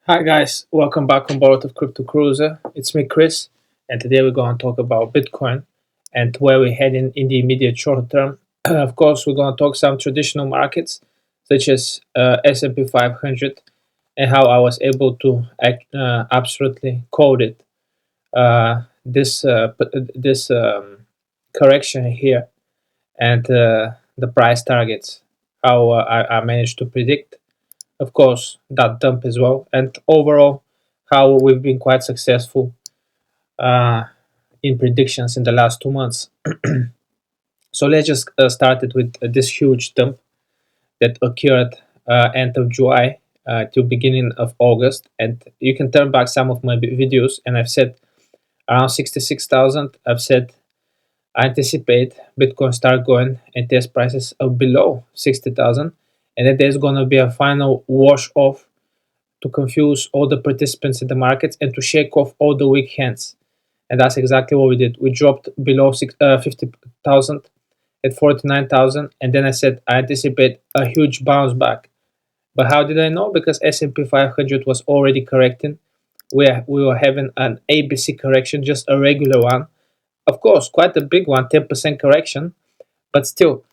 Hi guys, welcome back on board of Crypto Cruiser. It's me Chris, and today we're going to talk about Bitcoin and where we're heading in the immediate short term. Of course, we're going to talk some traditional markets such as S&P 500 and how I was able to absolutely code it. This correction here and the price targets, how I managed to predict, of course, that dump as well, and overall how we've been quite successful uh, in predictions in the last 2 months. So let's just start it with this huge dump that occurred end of July to beginning of August, and you can turn back some of my videos, and I've said around 66,000. I've said I anticipate Bitcoin start going and test prices of below 60,000, and then there's gonna be a final wash off to confuse all the participants in the markets and to shake off all the weak hands. And that's exactly what we did. We dropped below 50,000 at 49,000, and then I said I anticipate a huge bounce back. But how did I know? Because S&P 500 was already correcting. We were having an ABC correction, just a regular one. Of course, quite a big one, 10% correction, but still,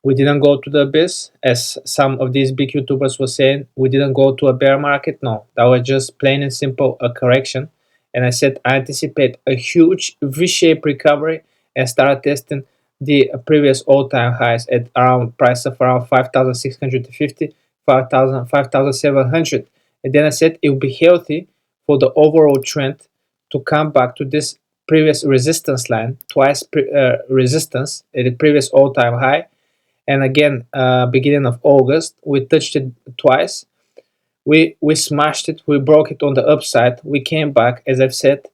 we didn't go to the abyss, as some of these big YouTubers were saying. We didn't go to a bear market. No, that was just plain and simple a correction. And I said I anticipate a huge V-shaped recovery and start testing the previous all-time highs at around price of around 5,650, 5,700. And then I said it will be healthy for the overall trend to come back to this previous resistance line, twice resistance at the previous all-time high, and again beginning of August we touched it twice. We smashed it, we broke it on the upside, we came back, as I've said,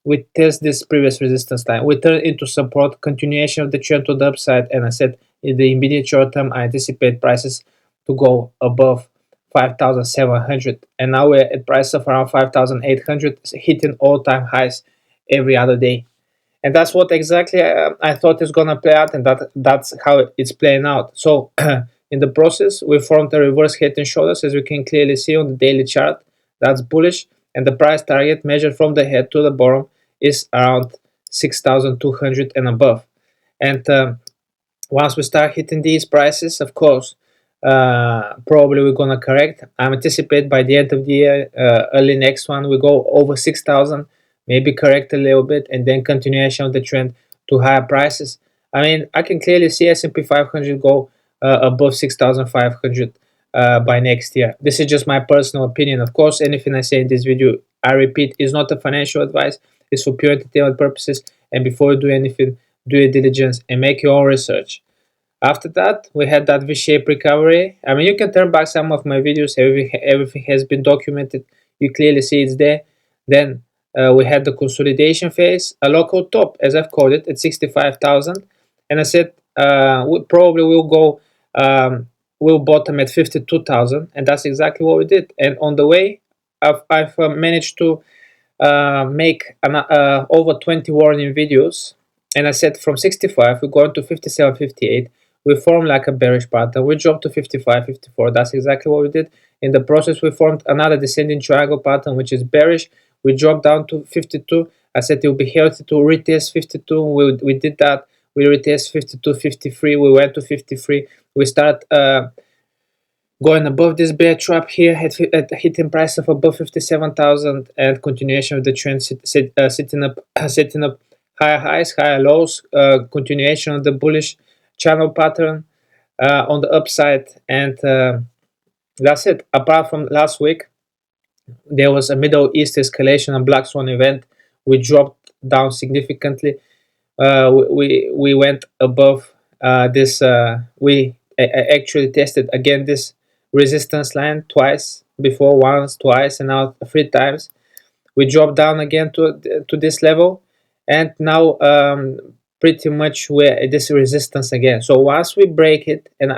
we test this previous resistance line, we turn into support, continuation of the trend to the upside, and I said in the immediate short term I anticipate prices to go above 5,700, and now we're at price of around 5,800, hitting all-time highs every other day. And that's what exactly I thought is gonna play out, and that's how it's playing out. So in the process, we formed a reverse head and shoulders, as we can clearly see on the daily chart. That's bullish, and the price target measured from the head to the bottom is around 6,200 and above. And once we start hitting these prices, of course, probably we're gonna correct. I anticipate by the end of the year, early next one, we go over 6,000, maybe correct a little bit, and then continuation of the trend to higher prices. I mean, I can clearly see S&P 500 go above 6,500 by next year. This is just my personal opinion. Of course, anything I say in this video, I repeat, is not a financial advice. It's for pure entertainment purposes. And before you do anything, do your diligence and make your own research. After that, we had that V-shaped recovery. I mean, you can turn back some of my videos. Everything has been documented. You clearly see it's there. Then we had the consolidation phase, a local top, as I've called it, at 65,000. And I said we probably will go, will bottom at 52,000. And that's exactly what we did. And on the way, I've managed to make over 20 warning videos. And I said from 65, we're going to 57, 58. We formed like a bearish pattern. We dropped to 55, 54. That's exactly what we did. In the process, we formed another descending triangle pattern, which is bearish. We dropped down to 52. I said it will be healthy to retest 52. We did that. We retest 52, 53. We went to 53. We start going above this bear trap here at hitting price of above 57,000, and continuation of the trend setting up higher highs, higher lows, continuation of the bullish channel pattern on the upside, and that's it. Apart from last week, there was a Middle East escalation and Black Swan event. We dropped down significantly. We went above this. We actually tested again this resistance line twice before, once, twice, and now 3 times. We dropped down again to this level, and now pretty much we're at this resistance again. So once we break it, and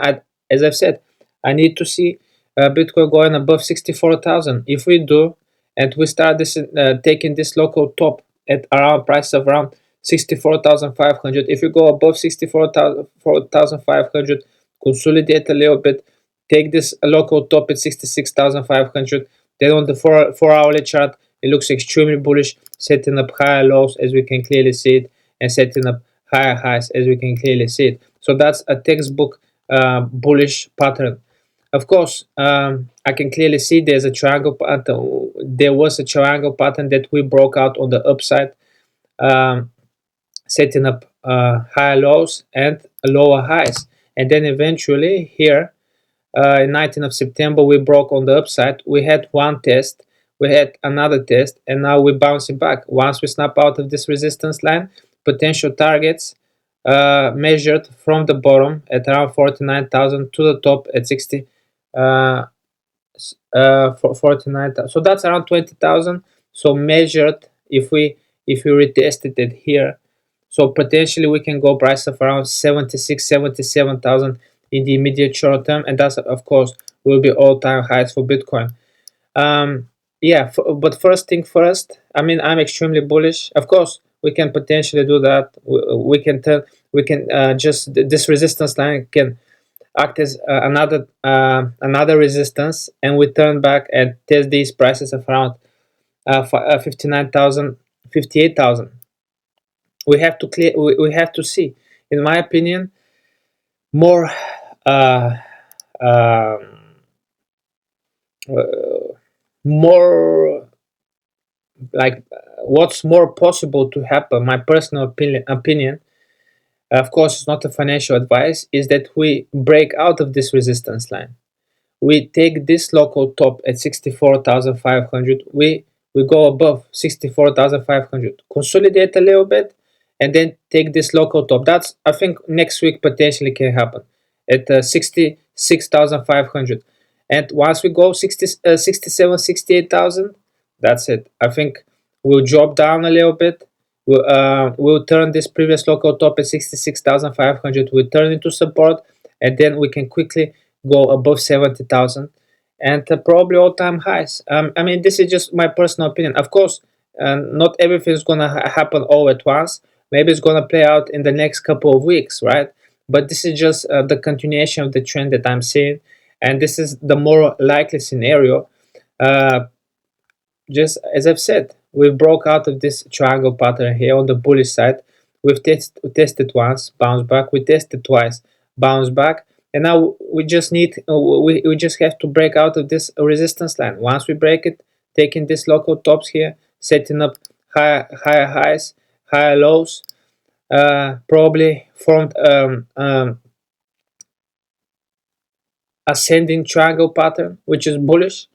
as I've said, I need to see Bitcoin going above 64,000. If we do, and we start this taking this local top at around price of around 64,500, if you go above 64,500, consolidate a little bit, take this local top at 66,500, Then on the four hourly chart, it looks extremely bullish, setting up higher lows as we can clearly see it, and setting up higher highs as we can clearly see it. So that's a textbook bullish pattern. Of course, I can clearly see there's a triangle pattern. There was a triangle pattern that we broke out on the upside, um, setting up higher lows and lower highs. And then eventually here, in 19th of September, we broke on the upside. We had one test, we had another test, and now we're bouncing back. Once we snap out of this resistance line, potential targets measured from the bottom at around 49,000 to the top at 60 uh, for 49,000. So that's around 20,000. So measured, if we retested it here, so potentially we can go price of around 76, 77,000 in the immediate short term, and that's of course will be all-time highs for Bitcoin. Yeah, but first thing first, I mean, I'm extremely bullish. Of course, we can potentially do that. We can tell, we can just this resistance line can act as another resistance, and we turn back and test these prices of around 59,000, 58,000. We have to clear. We have to see. In my opinion, more uh, um, uh, more like what's more possible to happen. My personal opinion, of course, it's not a financial advice, is that we break out of this resistance line. We take this local top at 64,500. We go above 64,500, consolidate a little bit, and then take this local top. That's, I think, next week potentially can happen at 66,500. And once we go 67, 68,000, that's it. I think we'll drop down a little bit. We'll turn this previous local top at 66,500. We'll turn into support, and then we can quickly go above 70,000 and probably all-time highs. I mean, this is just my personal opinion. Of course, not everything is gonna happen all at once. Maybe it's gonna play out in the next couple of weeks, right? But this is just the continuation of the trend that I'm seeing, and this is the more likely scenario. Uh, just as I've said, we broke out of this triangle pattern here on the bullish side. We've tested once, bounce back. We tested twice, bounce back, and now we just need we just have to break out of this resistance line. Once we break it, taking these local tops here, setting up higher highs, higher lows, probably formed ascending triangle pattern, which is bullish,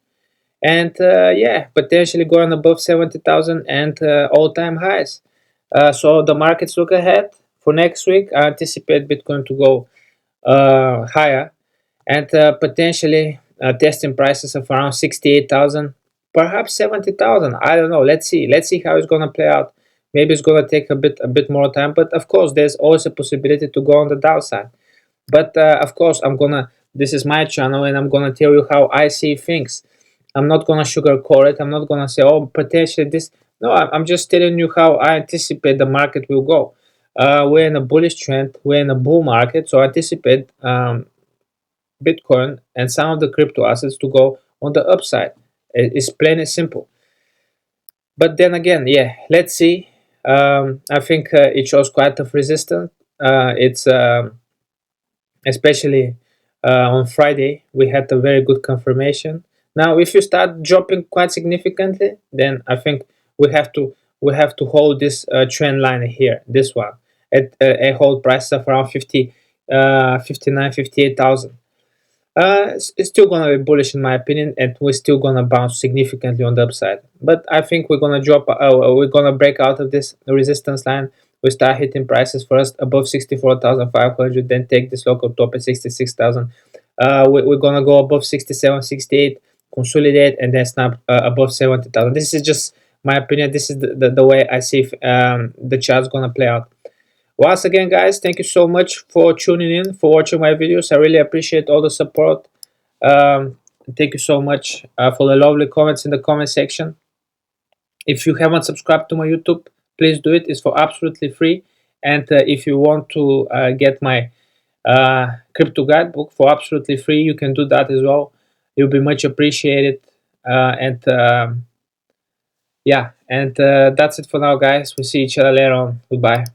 and yeah, potentially going above 70,000 and all-time highs. So the markets look ahead for next week. I anticipate Bitcoin to go higher, and potentially testing prices of around 68,000, perhaps 70,000. I don't know. Let's see how it's gonna play out. Maybe it's gonna take a bit more time, but of course there's always a possibility to go on the downside. But of course, this is my channel, and I'm gonna tell you how I see things. I'm not gonna sugarcoat it. I'm not gonna say, oh, potentially this. No, I'm just telling you how I anticipate the market will go. We're in a bullish trend. We're in a bull market, so I anticipate Bitcoin and some of the crypto assets to go on the upside. It's plain and simple. But then again, yeah, let's see. I think it shows quite of resistance. It's especially on Friday, we had a very good confirmation. Now, if you start dropping quite significantly, then I think we have to hold this trend line here, this one, at a hold price of around 59, 58,000. It's still gonna be bullish in my opinion, and we're still gonna bounce significantly on the upside. But I think we're gonna we're gonna break out of this resistance line. We start hitting prices first above 64,500, then take this local top at 66,000. We're gonna go above 67, 68, consolidate, and then snap above 70,000. This is just my opinion. This is the way I see the chart's gonna play out. Once again, guys, thank you so much for tuning in, for watching my videos. I really appreciate all the support. Thank you so much for the lovely comments in the comment section. If you haven't subscribed to my YouTube, please do it. It's for absolutely free. And if you want to get my crypto guidebook for absolutely free, you can do that as well. It will be much appreciated. And yeah, and that's it for now, guys. We'll see each other later on. Goodbye.